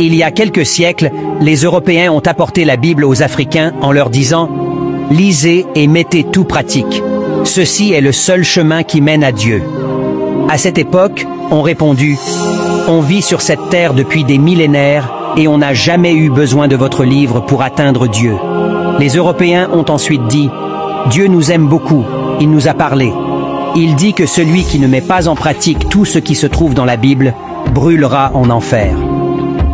Il y a quelques siècles, les Européens ont apporté la Bible aux Africains en leur disant « Lisez et mettez tout pratique. Ceci est le seul chemin qui mène à Dieu. » À cette époque, on répondit « On vit sur cette terre depuis des millénaires et on n'a jamais eu besoin de votre livre pour atteindre Dieu. » Les Européens ont ensuite dit « Dieu nous aime beaucoup, il nous a parlé. Il dit que celui qui ne met pas en pratique tout ce qui se trouve dans la Bible brûlera en enfer. »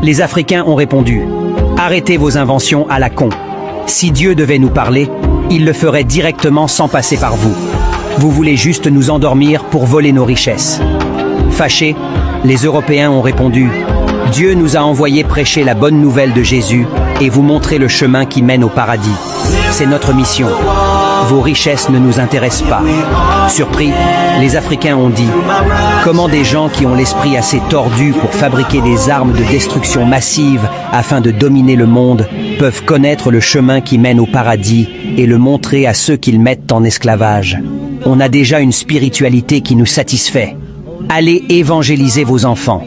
Les Africains ont répondu « Arrêtez vos inventions à la con. Si Dieu devait nous parler, il le ferait directement sans passer par vous. Vous voulez juste nous endormir pour voler nos richesses. » Fâchés, les Européens ont répondu « Dieu nous a envoyé prêcher la bonne nouvelle de Jésus et vous montrer le chemin qui mène au paradis. C'est notre mission. Vos richesses ne nous intéressent pas. » Surpris, les Africains ont dit « Comment des gens qui ont l'esprit assez tordu pour fabriquer des armes de destruction massive afin de dominer le monde peuvent connaître le chemin qui mène au paradis et le montrer à ceux qu'ils mettent en esclavage? On a déjà une spiritualité qui nous satisfait. Allez évangéliser vos enfants. »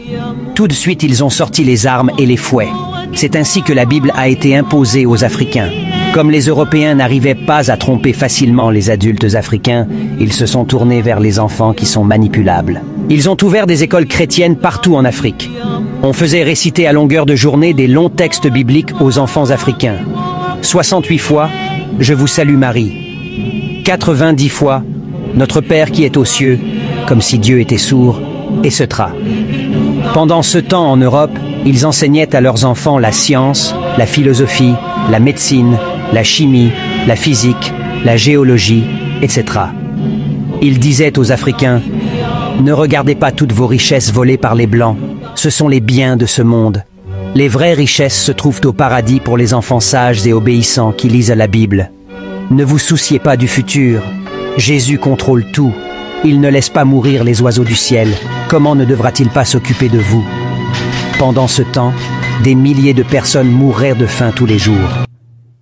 Tout de suite, ils ont sorti les armes et les fouets. C'est ainsi que la Bible a été imposée aux Africains. Comme les Européens n'arrivaient pas à tromper facilement les adultes africains, ils se sont tournés vers les enfants qui sont manipulables. Ils ont ouvert des écoles chrétiennes partout en Afrique. On faisait réciter à longueur de journée des longs textes bibliques aux enfants africains. 68 fois, « Je vous salue Marie ». 90 fois, « Notre Père qui est aux cieux », comme si Dieu était sourd, etc. Pendant ce temps en Europe, ils enseignaient à leurs enfants la science, la philosophie, la médecine, la chimie, la physique, la géologie, etc. Ils disaient aux Africains « Ne regardez pas toutes vos richesses volées par les Blancs, ce sont les biens de ce monde. Les vraies richesses se trouvent au paradis pour les enfants sages et obéissants qui lisent la Bible. Ne vous souciez pas du futur, Jésus contrôle tout. Il ne laisse pas mourir les oiseaux du ciel, comment ne devra-t-il pas s'occuper de vous ? » Pendant ce temps, des milliers de personnes mourraient de faim tous les jours.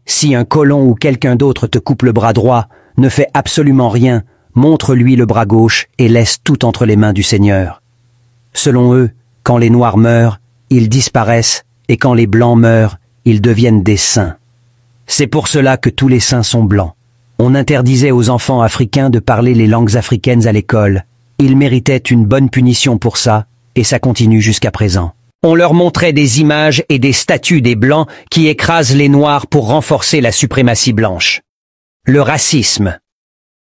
Si un colon ou quelqu'un d'autre te coupe le bras droit, ne fais absolument rien, montre-lui le bras gauche et laisse tout entre les mains du Seigneur. Selon eux, quand les Noirs meurent, ils disparaissent, et quand les Blancs meurent, ils deviennent des saints. C'est pour cela que tous les saints sont blancs. On interdisait aux enfants africains de parler les langues africaines à l'école. Ils méritaient une bonne punition pour ça, et ça continue jusqu'à présent. On leur montrait des images et des statues des Blancs qui écrasent les Noirs pour renforcer la suprématie blanche. Le racisme.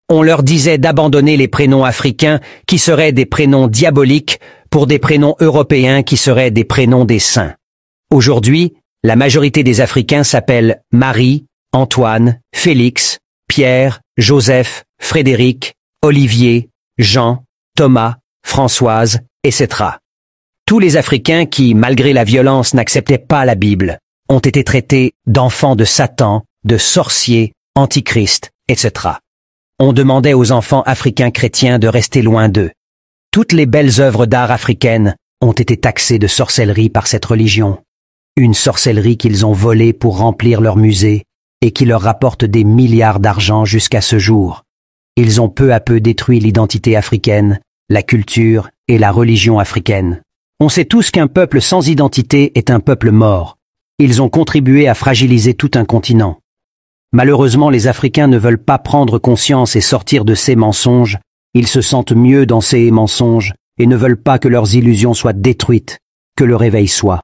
On leur disait d'abandonner les prénoms africains qui seraient des prénoms diaboliques pour des prénoms européens qui seraient des prénoms des saints. Aujourd'hui, la majorité des Africains s'appellent Marie, Antoine, Félix, Pierre, Joseph, Frédéric, Olivier, Jean, Thomas, Françoise, etc. Tous les Africains qui, malgré la violence, n'acceptaient pas la Bible, ont été traités d'enfants de Satan, de sorciers, antichrist, etc. On demandait aux enfants africains chrétiens de rester loin d'eux. Toutes les belles œuvres d'art africaines ont été taxées de sorcellerie par cette religion. Une sorcellerie qu'ils ont volée pour remplir leur musée et qui leur rapporte des milliards d'argent jusqu'à ce jour. Ils ont peu à peu détruit l'identité africaine, la culture et la religion africaine. On sait tous qu'un peuple sans identité est un peuple mort. Ils ont contribué à fragiliser tout un continent. Malheureusement, les Africains ne veulent pas prendre conscience et sortir de ces mensonges. Ils se sentent mieux dans ces mensonges et ne veulent pas que leurs illusions soient détruites, que le réveil soit.